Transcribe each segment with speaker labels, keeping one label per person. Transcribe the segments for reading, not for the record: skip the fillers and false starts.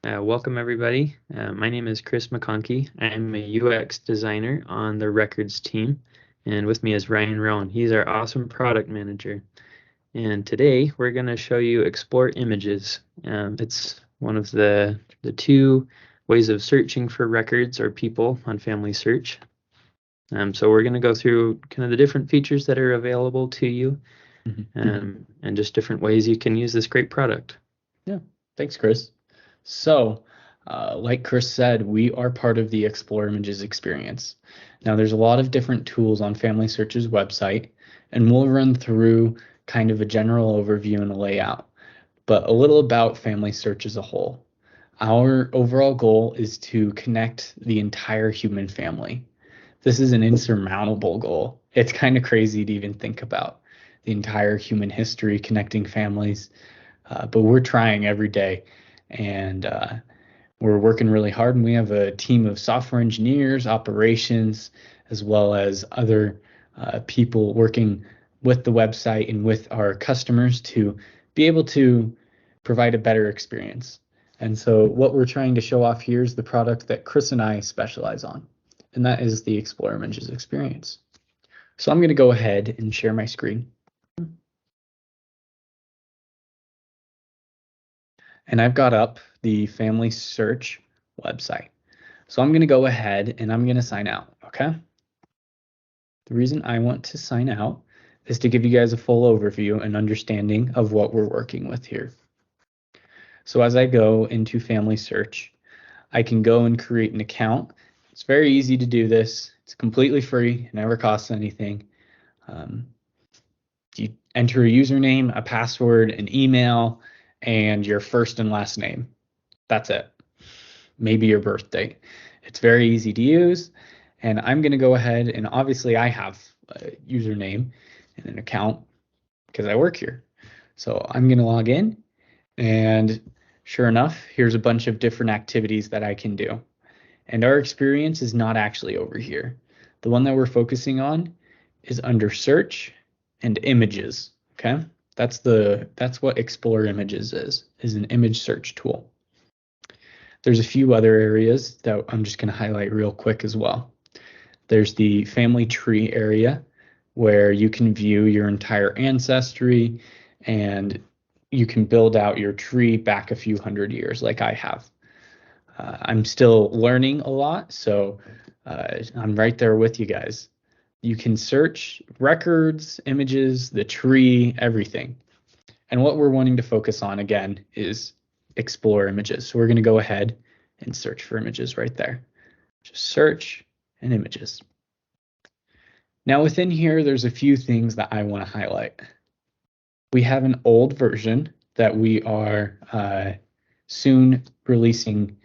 Speaker 1: Welcome, everybody. My name is Chris McConkey. I'm a UX designer on the records team, and with me is Ryan Rowan. He's our awesome product manager. And today we're going to show you Explore Images. It's one of the two ways of searching for records or people on FamilySearch. So we're going to go through kind of the different features that are available to you, and just different ways you can use this great product.
Speaker 2: Yeah, thanks, Chris. So, like Chris said, we are part of the Explore Images experience. Now, there's a lot of different tools on FamilySearch's website, and we'll run through kind of a general overview and a layout, but a little about FamilySearch as a whole. Our overall goal is to connect the entire human family. This is an insurmountable goal. It's kind of crazy to even think about the entire human history connecting families, but we're trying every day, and we're working really hard. And we have a team of software engineers, operations, as well as other people working with the website and with our customers to be able to provide a better experience. And so what we're trying to show off here is the product that Chris and I specialize on, and that is the Explore Images experience. So I'm going to go ahead and share my screen. And I've got up the FamilySearch website. So I'm going to go ahead and I'm going to sign out, okay? The reason I want to sign out is to give you guys a full overview and understanding of what we're working with here. So as I go into FamilySearch, I can go and create an account. It's very easy to do this. It's completely free. It never costs anything. You enter a username, a password, an email, and your first and last name. That's it. Maybe your birthday. It's very easy to use. And I'm going to go ahead, and obviously I have a username and an account because I work here. So I'm going to log in, and sure enough, here's a bunch of different activities that I can do. And our experience is not actually over here. The one that we're focusing on is under search and images, okay? That's what Explore Images is an image search tool. There's a few other areas that I'm just going to highlight real quick as well. There's the family tree area where you can view your entire ancestry and you can build out your tree back a few hundred years like I have. I'm still learning a lot, so I'm right there with you guys. You can search records, images, the tree, everything. And what we're wanting to focus on again is Explore Images. So we're going to go ahead and search for images right there. Just search and images. Now within here, there's a few things that I want to highlight. We have an old version that we are soon releasing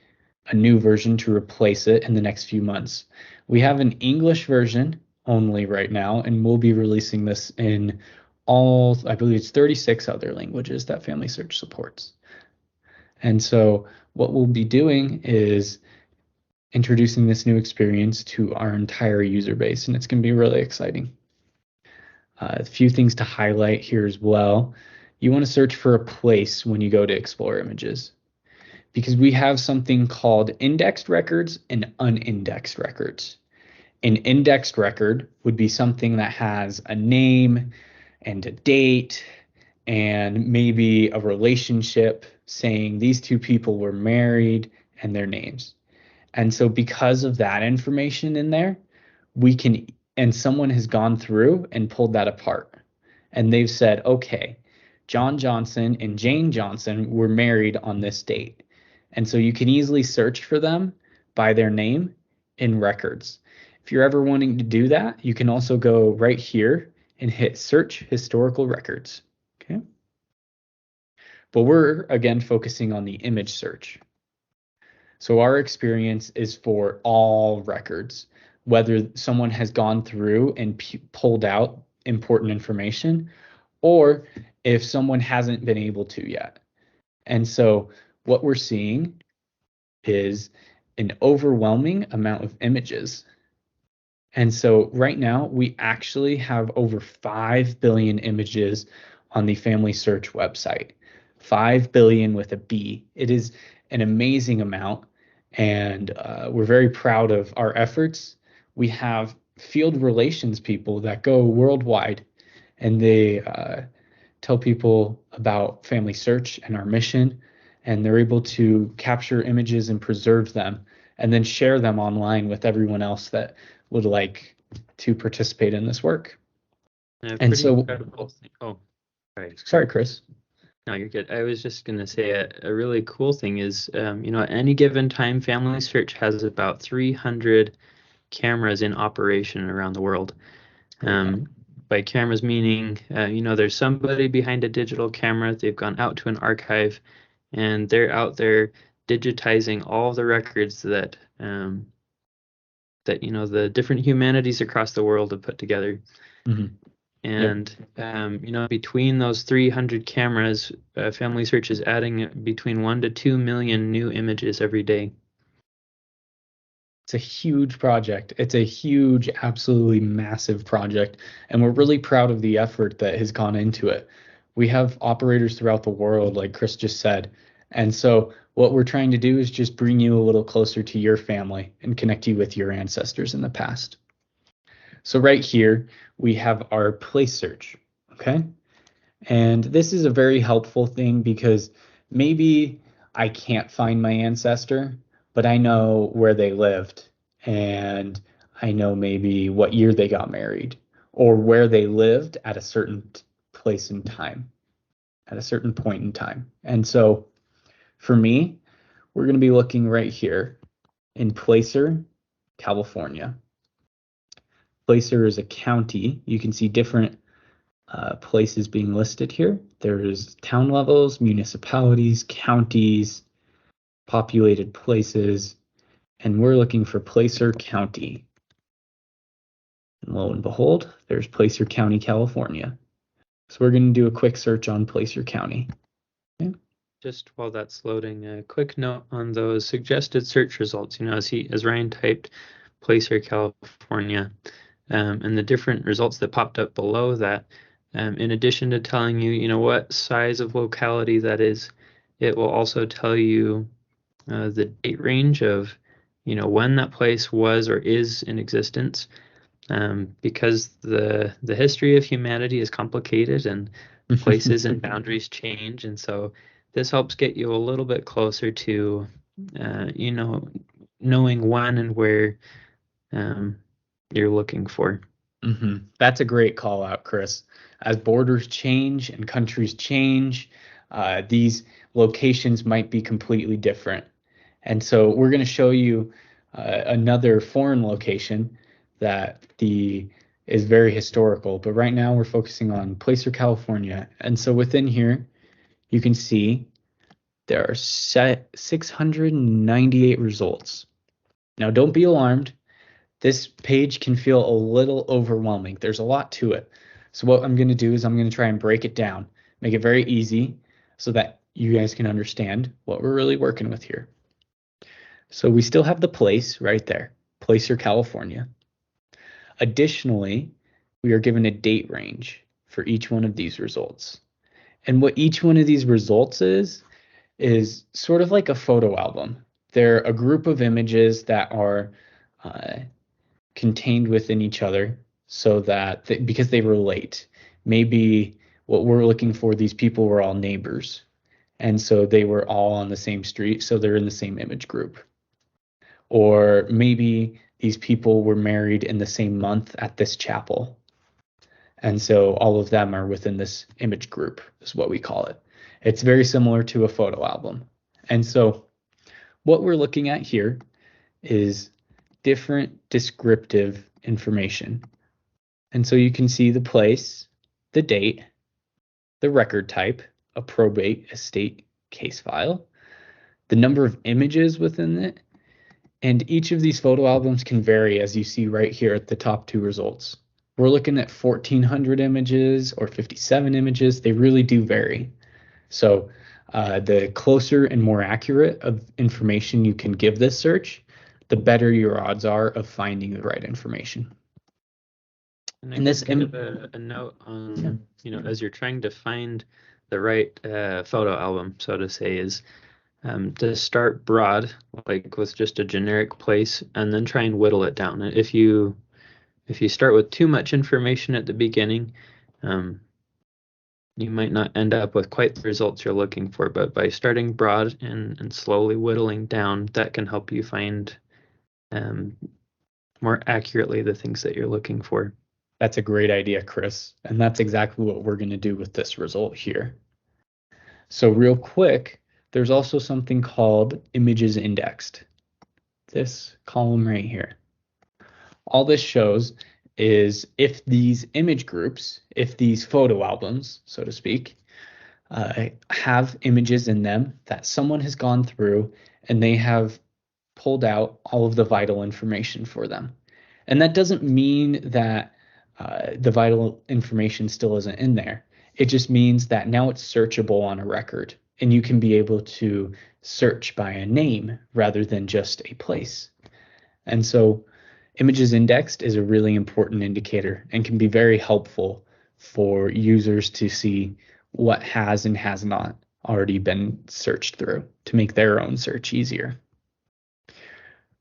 Speaker 2: a new version to replace it in the next few months. We have an English version only right now, and we'll be releasing this in all, I believe it's 36 other languages that FamilySearch supports. And so what we'll be doing is introducing this new experience to our entire user base, and it's going to be really exciting. A few things to highlight here as well. You want to search for a place when you go to Explore Images, because we have something called indexed records and unindexed records. An indexed record would be something that has a name and a date and maybe a relationship saying these two people were married and their names. And so because of that information in there, we can, and someone has gone through and pulled that apart. And they've said, okay, John Johnson and Jane Johnson were married on this date. And so you can easily search for them by their name in records. If you're ever wanting to do that, you can also go right here and hit search historical records, okay? But we're again focusing on the image search. So our experience is for all records, whether someone has gone through and pulled out important information or if someone hasn't been able to yet. And so what we're seeing is an overwhelming amount of images. And so right now we actually have over 5 billion images on the FamilySearch website. 5 billion with a B. It is an amazing amount, and we're very proud of our efforts. We have field relations people that go worldwide, and they tell people about FamilySearch and our mission, and they're able to capture images and preserve them, and then share them online with everyone else that would like to participate in this work. And
Speaker 1: Pretty
Speaker 2: so,
Speaker 1: incredible thing. Oh, right.
Speaker 2: sorry, Chris.
Speaker 1: No, you're good. I was just going to say a really cool thing is, at any given time, FamilySearch has about 300 cameras in operation around the world. By cameras meaning, there's somebody behind a digital camera. They've gone out to an archive, and they're out there digitizing all the records that the different humanities across the world have put together.
Speaker 2: Mm-hmm.
Speaker 1: And between those 300 cameras, FamilySearch is adding between 1 to 2 million new images every day.
Speaker 2: It's a huge project. It's a huge, absolutely massive project. And we're really proud of the effort that has gone into it. We have operators throughout the world, like Chris just said. And so what we're trying to do is just bring you a little closer to your family and connect you with your ancestors in the past. So right here, we have our place search, okay? And this is a very helpful thing because maybe I can't find my ancestor, but I know where they lived, and I know maybe what year they got married or where they lived at a certain place in time, at a certain point in time. And so for me, we're going to be looking right here in Placer, California. Placer is a county. You can see different places being listed here. There's town levels, municipalities, counties, populated places, and we're looking for Placer County. And lo and behold, there's Placer County, California. So we're going to do a quick search on Placer County. Okay.
Speaker 1: Just while that's loading, a quick note on those suggested search results. As Ryan typed Placer, California, and the different results that popped up below that, in addition to telling you, what size of locality that is, it will also tell you the date range of, when that place was or is in existence, because the history of humanity is complicated and places and boundaries change, and so this helps get you a little bit closer to, knowing when and where you're looking for.
Speaker 2: Mm-hmm. That's a great call out, Chris. As borders change and countries change, these locations might be completely different. And so we're going to show you another foreign location that is very historical. But right now we're focusing on Placer, California. And so within here, you can see there are 698 results. Now, don't be alarmed. This page can feel a little overwhelming. There's a lot to it. So what I'm going to do is I'm going to try and break it down, make it very easy so that you guys can understand what we're really working with here. So we still have the place right there, Placer, California. Additionally, we are given a date range for each one of these results. And what each one of these results is sort of like a photo album. They're a group of images that are contained within each other so that because they relate. Maybe what we're looking for, these people were all neighbors. And so they were all on the same street, so they're in the same image group. Or maybe these people were married in the same month at this chapel. And so all of them are within this image group, is what we call it. It's very similar to a photo album. And so what we're looking at here is different descriptive information. And so you can see the place, the date, the record type, a probate estate case file, the number of images within it, and each of these photo albums can vary, as you see right here at the top two results. We're looking at 1,400 images or 57 images. They really do vary. So the closer and more accurate of information you can give this search, the better your odds are of finding the right information.
Speaker 1: And this kind of a note on, as you're trying to find the right photo album, so to say, is to start broad, like with just a generic place, and then try and whittle it down. If you start with too much information at the beginning, um, you might not end up with quite the results you're looking for. But by starting broad and slowly whittling down, that can help you find um, more accurately the things that you're looking for.
Speaker 2: That's a great idea, Chris. And that's exactly what we're going to do with this result here. So real quick, there's also something called images indexed. This column right here. All this shows is if these image groups, if these photo albums, so to speak, have images in them that someone has gone through and they have pulled out all of the vital information for them. And that doesn't mean that the vital information still isn't in there. It just means that now it's searchable on a record and you can be able to search by a name rather than just a place. And so images indexed is a really important indicator and can be very helpful for users to see what has and has not already been searched through to make their own search easier.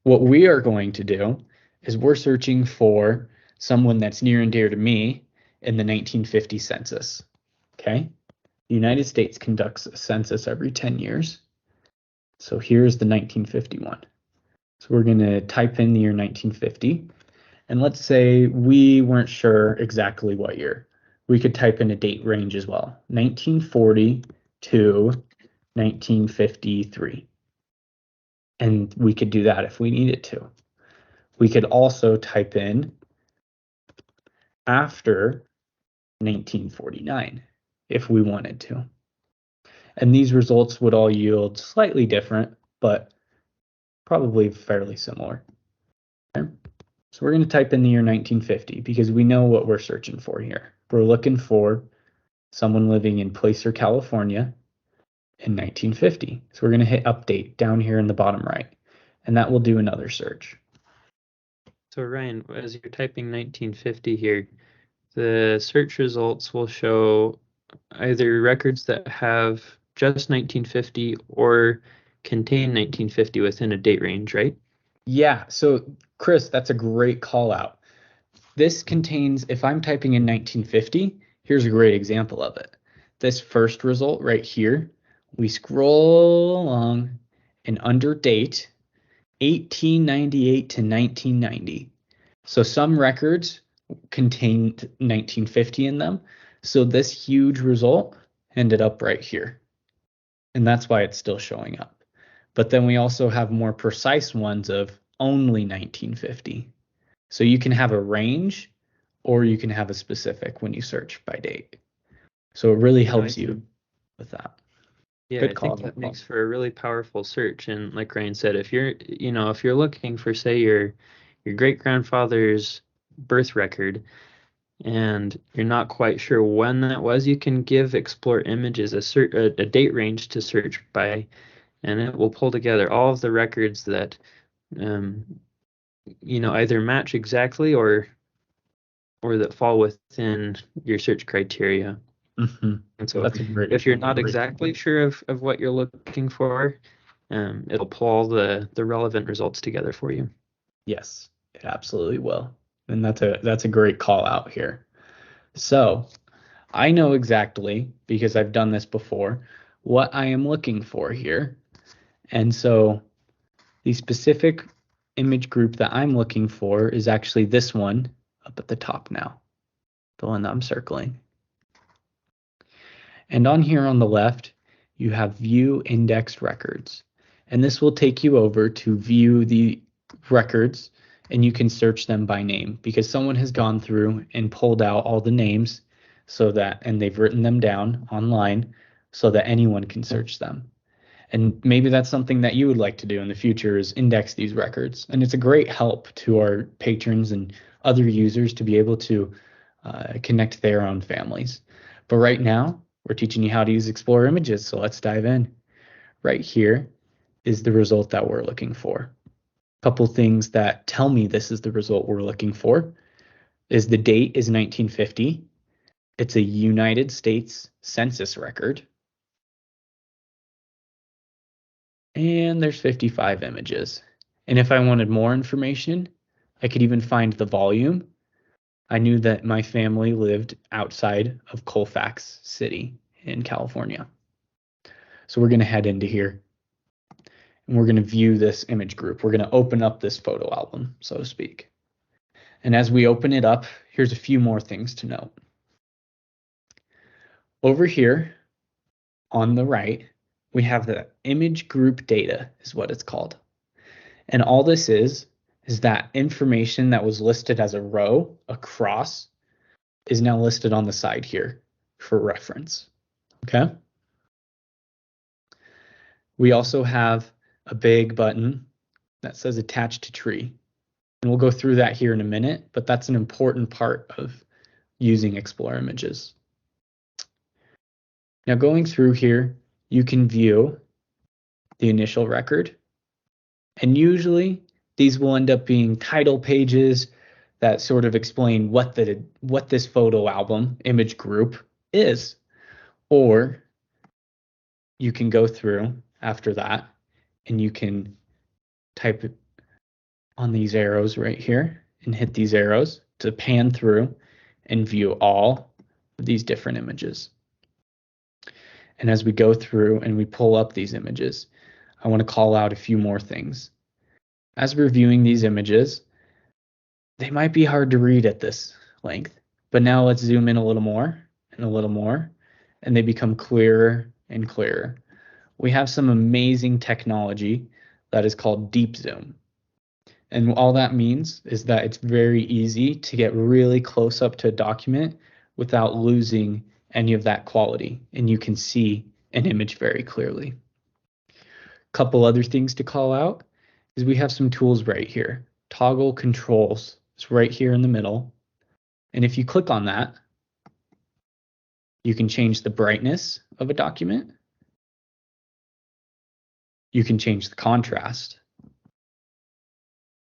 Speaker 2: What we are going to do is we're searching for someone that's near and dear to me in the 1950 census. Okay? The United States conducts a census every 10 years. So here's the 1951. So we're going to type in the year 1950. And let's say we weren't sure exactly what year. We could type in a date range as well, 1940 to 1953. And we could do that if we needed to. We could also type in after 1949 if we wanted to. And these results would all yield slightly different, but probably fairly similar. Okay? So we're going to type in the year 1950 because we know what we're searching for here. We're looking for someone living in Placer, California in 1950. So we're going to hit update down here in the bottom right, and that will do another search.
Speaker 1: So Ryan, as you're typing 1950 here, the search results will show either records that have just 1950 or contain 1950 within a date range, right?
Speaker 2: Yeah, so Chris, that's a great call out. This contains, if I'm typing in 1950, here's a great example of it. This first result right here, we scroll along and under date, 1898 to 1990. So some records contained 1950 in them. So this huge result ended up right here. And that's why it's still showing up. But then we also have more precise ones of only 1950. So you can have a range or you can have a specific when you search by date. So it really helps you with that.
Speaker 1: Yeah,
Speaker 2: Good
Speaker 1: I
Speaker 2: call.
Speaker 1: think that makes for a really powerful search. And like Ryan said, if you're looking for, say, your great grandfather's birth record and you're not quite sure when that was, you can give Explore Images a date range to search by, and it will pull together all of the records that um, either match exactly or that fall within your search criteria.
Speaker 2: Mm-hmm.
Speaker 1: And so
Speaker 2: That's a great.
Speaker 1: if you're not exactly sure of what you're looking for, it'll pull all the relevant results together for you.
Speaker 2: Yes, it absolutely will. And that's a great call out here. So I know exactly, because I've done this before, what I am looking for here. And so the specific image group that I'm looking for is actually this one up at the top now, the one that I'm circling. And on here on the left, you have View Indexed Records. And this will take you over to view the records, and you can search them by name because someone has gone through and pulled out all the names and they've written them down online so that anyone can search them. And maybe that's something that you would like to do in the future is index these records. And it's a great help to our patrons and other users to be able to connect their own families. But right now, we're teaching you how to use Explore Images, so let's dive in. Right here is the result that we're looking for. A couple things that tell me this is the result we're looking for is the date is 1950. It's a United States Census record. And there's 55 images. And if I wanted more information, I could even find the volume. I knew that my family lived outside of Colfax City in California. So we're going to head into here and we're going to view this image group. We're going to open up this photo album, so to speak. And as we open it up, here's a few more things to note. Over here on the right, we have the image group data is what it's called. And all this is that information that was listed as a row across is now listed on the side here for reference. Okay. We also have a big button that says attach to tree. And we'll go through that here in a minute, but that's an important part of using Explore Images. Now going through here, you can view the initial record. And usually these will end up being title pages that sort of explain what this photo album image group is. Or you can go through after that and you can type it on these arrows right here and hit these arrows to pan through and view all of these different images. And as we go through and we pull up these images, I want to call out a few more things. As we're viewing these images, they might be hard to read at this length, but now let's zoom in a little more and a little more, and they become clearer and clearer. We have some amazing technology that is called deep zoom. And all that means is that it's very easy to get really close up to a document without losing any of that quality, and you can see an image very clearly. Couple other things to call out is we have some tools right here. Toggle controls is right here in the middle. And if you click on that, you can change the brightness of a document. You can change the contrast.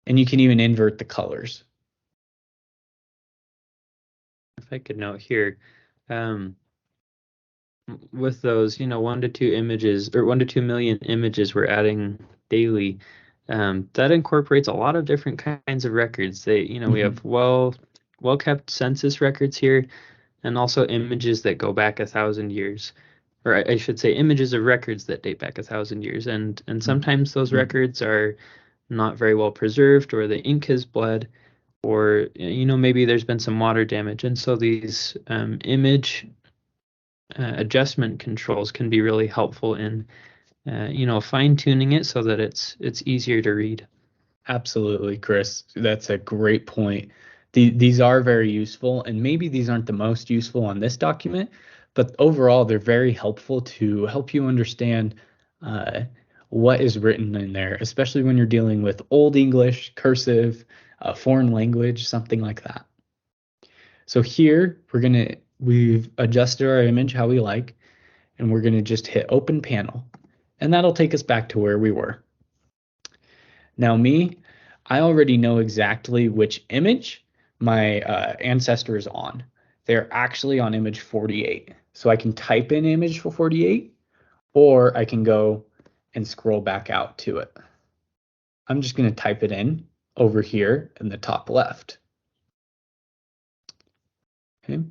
Speaker 2: And you can even invert the colors.
Speaker 1: If I could note here, with those, 1 to 2 images or 1 to 2 million images we're adding daily, that incorporates a lot of different kinds of records. We have well kept census records here, and also images that go back 1,000 years, or I should say images of records that date back 1,000 years. And sometimes those records are not very well preserved, or the ink has bled, or maybe there's been some water damage. And so these image adjustment controls can be really helpful in fine-tuning it so that it's easier to read.
Speaker 2: Absolutely, Chris. That's a great point. These are very useful, and maybe these aren't the most useful on this document, but overall they're very helpful to help you understand what is written in there, especially when you're dealing with Old English, cursive, foreign language, something like that. So here we've adjusted our image how we like, and we're gonna just hit open panel, and that'll take us back to where we were. Now I already know exactly which image my ancestor is on. They're actually on image 48. So I can type in image 48, or I can go and scroll back out to it. I'm just going to type it in over here in the top left. Okay.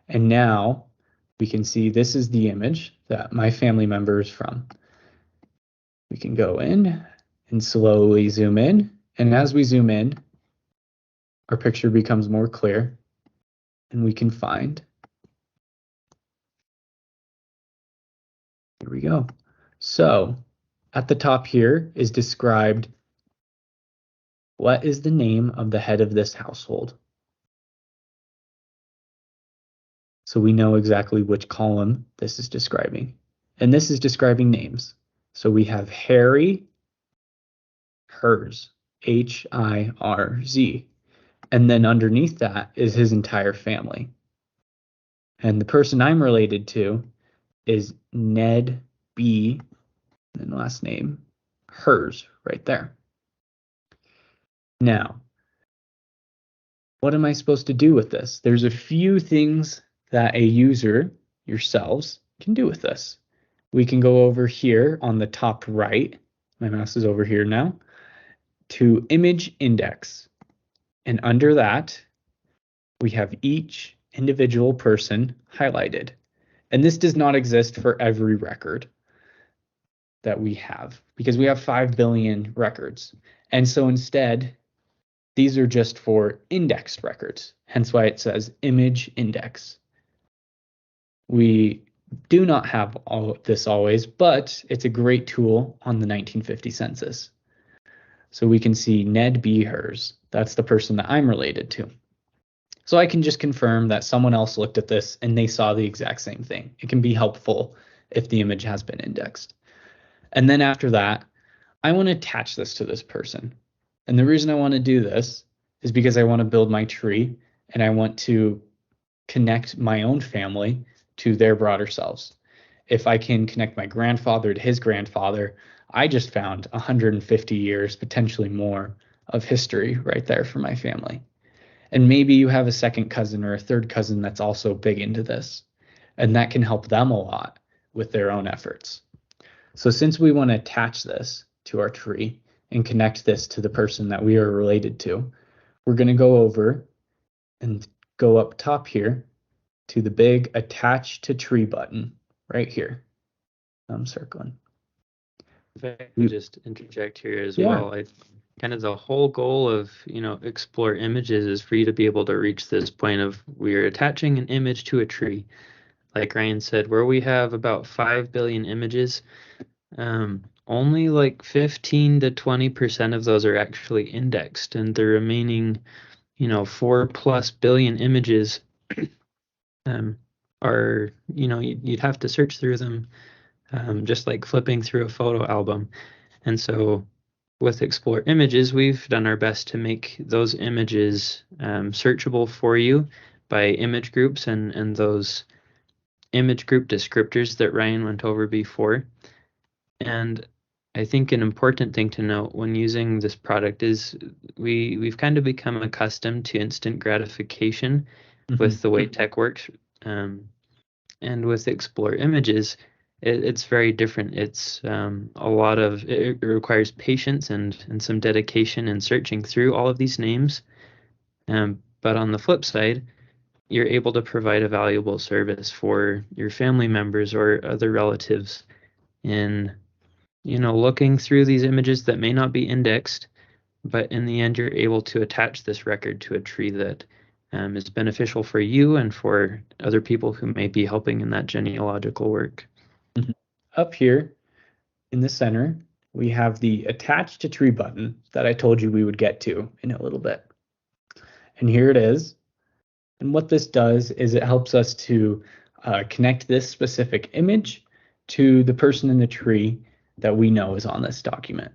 Speaker 2: And now we can see this is the image that my family member is from. We can go in and slowly zoom in. And as we zoom in, our picture becomes more clear and we can find. Here we go. So at the top here is described what is the name of the head of this household. So we know exactly which column this is describing. And this is describing names. So we have Harry, hers, Hirz. And then underneath that is his entire family. And the person I'm related to is Ned B, and last name, hers, right there. Now, what am I supposed to do with this? There's a few things that a user, yourselves, can do with this. we can go over here on the top right. My mouse is over here now to image index. And under that, we have each individual person highlighted. And this does not exist for every record that we have because we have 5 billion records. And so instead, these are just for indexed records, hence why it says image index. We do not have all of this always, but it's a great tool on the 1950 census. So we can see Ned B. Hers. That's the person that I'm related to. So I can just confirm that someone else looked at this and they saw the exact same thing. It can be helpful if the image has been indexed. And then after that, I want to attach this to this person. And the reason I want to do this is because I want to build my tree and I want to connect my own family to their broader selves. If I can connect my grandfather to his grandfather, I just found 150 years, potentially more, of history right there for my family. And maybe you have a second cousin or a third cousin that's also big into this, and that can help them a lot with their own efforts. So since we want to attach this to our tree and connect this to the person that we are related to, we're going to go over and go up top here to the big attach to tree button right here. I'm circling.
Speaker 1: If I could just interject here as
Speaker 2: Yeah.
Speaker 1: well, I kind of the whole goal of, Explore Images is for you to be able to reach this point of we're attaching an image to a tree. Like Ryan said, where we have about 5 billion images, only like 15 to 20% of those are actually indexed, and the remaining, 4+ billion images are, you'd have to search through them, just like flipping through a photo album. And so with Explore Images, we've done our best to make those images searchable for you by image groups and those image group descriptors that Ryan went over before. And I think an important thing to note when using this product is we've kind of become accustomed to instant gratification with the way tech works. And with Explore Images, it's very different. It's it requires patience and some dedication in searching through all of these names. But on the flip side, you're able to provide a valuable service for your family members or other relatives in, looking through these images that may not be indexed, but in the end, you're able to attach this record to a tree that is beneficial for you and for other people who may be helping in that genealogical work.
Speaker 2: Up here in the center, we have the attach to tree button that I told you we would get to in a little bit. And here it is. And what this does is it helps us to connect this specific image to the person in the tree that we know is on this document.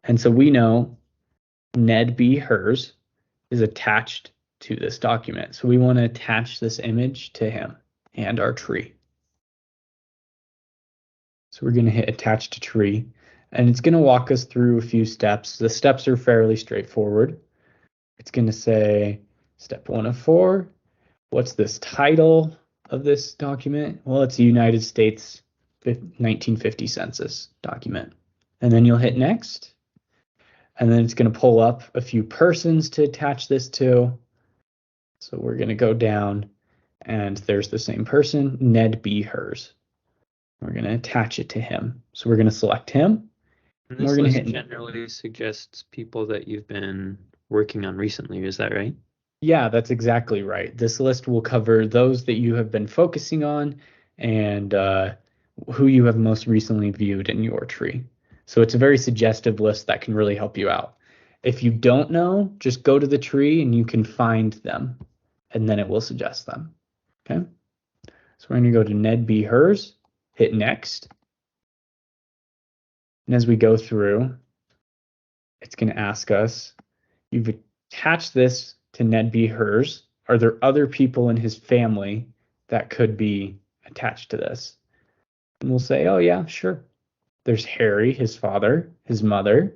Speaker 2: And so we know Ned B. Hers is attached to this document. So we want to attach this image to him and our tree. So we're going to hit attach to tree, and it's going to walk us through a few steps. The steps are fairly straightforward. It's going to say step 1 of 4. What's this title of this document? Well, it's a United States 1950 census document. And then you'll hit next. And then it's going to pull up a few persons to attach this to. So we're going to go down, and there's the same person, Ned B. Hers. We're going to attach it to him. So we're going to select him.
Speaker 1: And this list generally suggests people that you've been working on recently. Is that right?
Speaker 2: Yeah, that's exactly right. This list will cover those that you have been focusing on and who you have most recently viewed in your tree. So it's a very suggestive list that can really help you out. If you don't know, just go to the tree and you can find them, and then it will suggest them. Okay. So we're going to go to Ned B. Hers, hit next. And as we go through, it's going to ask us, you've attached this to Ned B. Hers. Are there other people in his family that could be attached to this? And we'll say, oh yeah, sure. There's Harry, his father, his mother,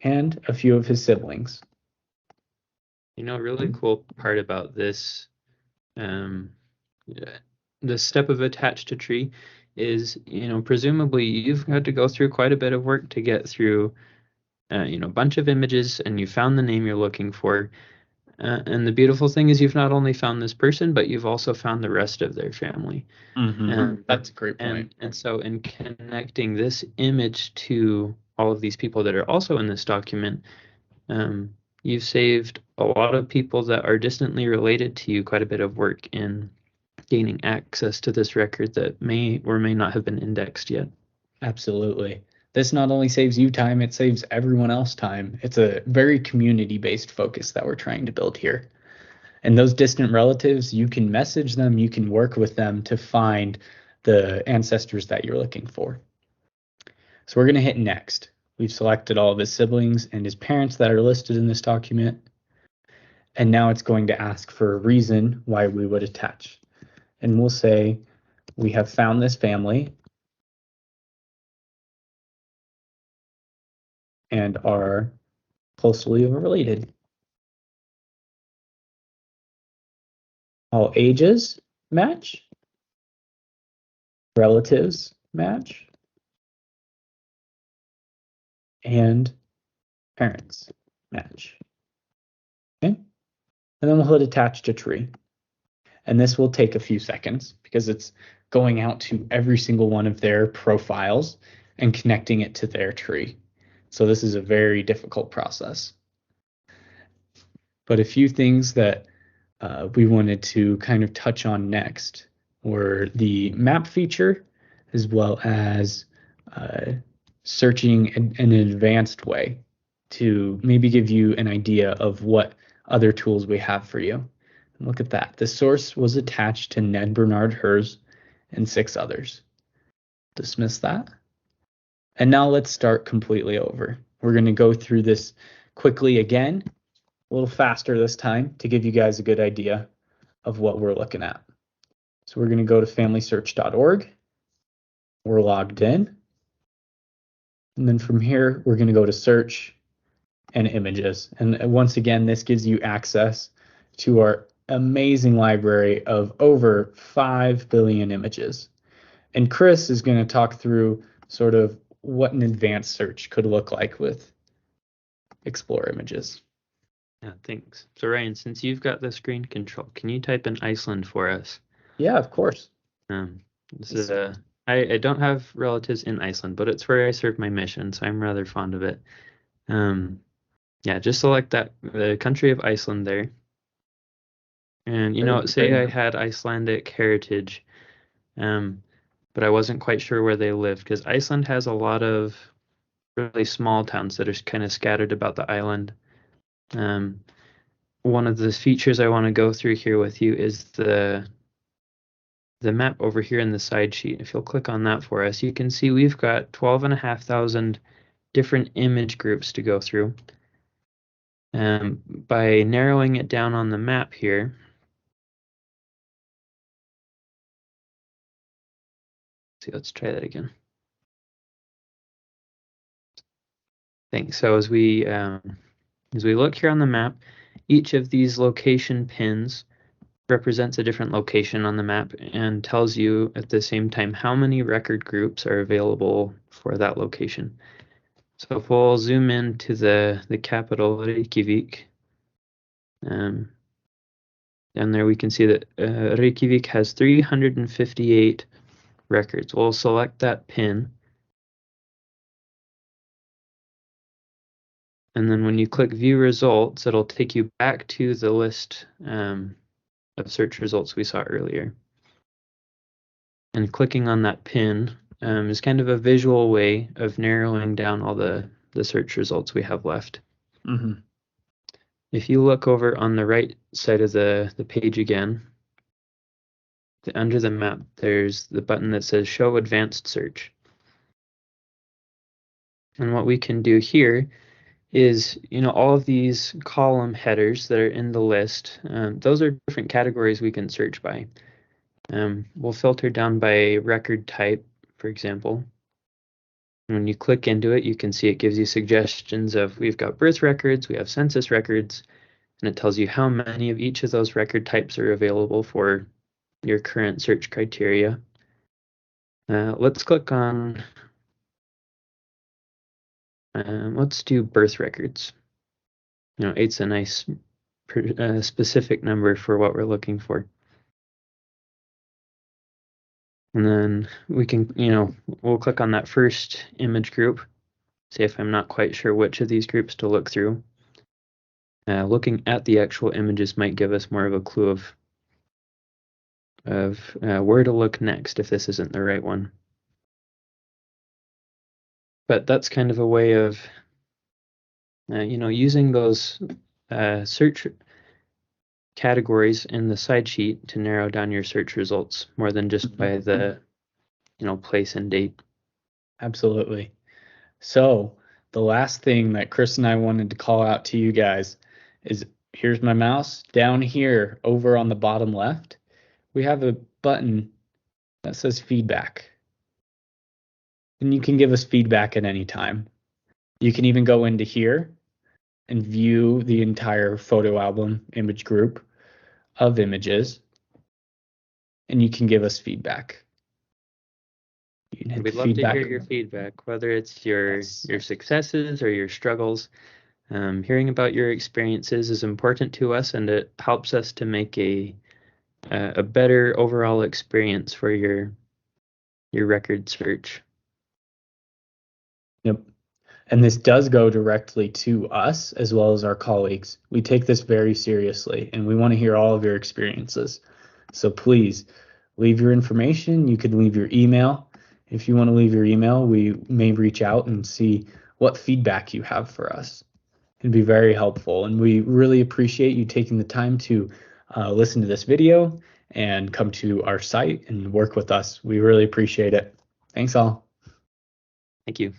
Speaker 2: and a few of his siblings.
Speaker 1: A really cool part about this, the step of attach to tree is, presumably you've had to go through quite a bit of work to get through, a bunch of images, and you found the name you're looking for. And the beautiful thing is you've not only found this person, but you've also found the rest of their family.
Speaker 2: That's a great point.
Speaker 1: And so in connecting this image to all of these people that are also in this document, you've saved a lot of people that are distantly related to you quite a bit of work in gaining access to this record that may or may not have been indexed yet.
Speaker 2: Absolutely. This not only saves you time, it saves everyone else time. It's a very community-based focus that we're trying to build here. And those distant relatives, you can message them, you can work with them to find the ancestors that you're looking for. So we're going to hit next. We've selected all of his siblings and his parents that are listed in this document. And now it's going to ask for a reason why we would attach. And we'll say, we have found this family and are closely related. All ages match. Relatives match. And parents match. Okay. And then we'll hit attach to tree. And this will take a few seconds because it's going out to every single one of their profiles and connecting it to their tree. So this is a very difficult process. But a few things that we wanted to kind of touch on next were the map feature, as well as searching in an advanced way to maybe give you an idea of what other tools we have for you. And look at that. The source was attached to Ned Bernard Hers and 6 others. Dismiss that. And now let's start completely over. We're going to go through this quickly again, a little faster this time to give you guys a good idea of what we're looking at. So we're going to go to FamilySearch.org. We're logged in. And then from here, we're going to go to search and images. And once again, this gives you access to our amazing library of over 5 billion images. And Chris is going to talk through sort of what an advanced search could look like with Explore Images.
Speaker 1: Yeah, thanks. So Ryan, since you've got the screen control, can you type in Iceland for us?
Speaker 2: Yeah, of course.
Speaker 1: This is I don't have relatives in Iceland, but it's where I serve my mission, so I'm rather fond of it. Yeah, just select the country of Iceland there. And say I had Icelandic heritage, but I wasn't quite sure where they lived, because Iceland has a lot of really small towns that are kind of scattered about the island. One of the features I want to go through here with you is the map over here in the side sheet. If you'll click on that for us, you can see we've got 12,500 different image groups to go through. By narrowing it down on the map here, let's try that again. Thanks. So as we look here on the map, each of these location pins represents a different location on the map and tells you at the same time how many record groups are available for that location. So if we'll zoom in to the capital, Reykjavik, down there we can see that Reykjavik has 358 records. We'll select that pin. And then when you click View Results, it'll take you back to the list of search results we saw earlier. And clicking on that pin is kind of a visual way of narrowing down all the search results we have left.
Speaker 2: Mm-hmm.
Speaker 1: If you look over on the right side of the page again, under the map, there's the button that says Show Advanced Search. And what we can do here is, all of these column headers that are in the list, those are different categories we can search by. We'll filter down by record type, for example. When you click into it, you can see it gives you suggestions of, we've got birth records, we have census records, and it tells you how many of each of those record types are available for your current search criteria. Let's click on, let's do birth records. 8's a nice specific number for what we're looking for. And then we can, we'll click on that first image group, see if I'm not quite sure which of these groups to look through. Looking at the actual images might give us more of a clue of where to look next if this isn't the right one. But that's kind of a way of, using those search categories in the side sheet to narrow down your search results more than just by the, place and date.
Speaker 2: Absolutely. So the last thing that Chris and I wanted to call out to you guys is, here's my mouse. Down here over on the bottom left, we have a button that says feedback. And you can give us feedback at any time. You can even go into here and view the entire photo album image group of images, and you can give us feedback. You can hit
Speaker 1: We'd
Speaker 2: the
Speaker 1: love to
Speaker 2: feedback.
Speaker 1: hear your feedback, whether it's your
Speaker 2: Yes.
Speaker 1: your successes or your struggles. Hearing about your experiences is important to us, and it helps us to make a better overall experience for your record search.
Speaker 2: Yep. And this does go directly to us as well as our colleagues. We take this very seriously and we want to hear all of your experiences. So please leave your information. You could leave your email. If you want to leave your email, we may reach out and see what feedback you have for us. It'd be very helpful. And we really appreciate you taking the time to listen to this video and come to our site and work with us. We really appreciate it. Thanks all.
Speaker 1: Thank you.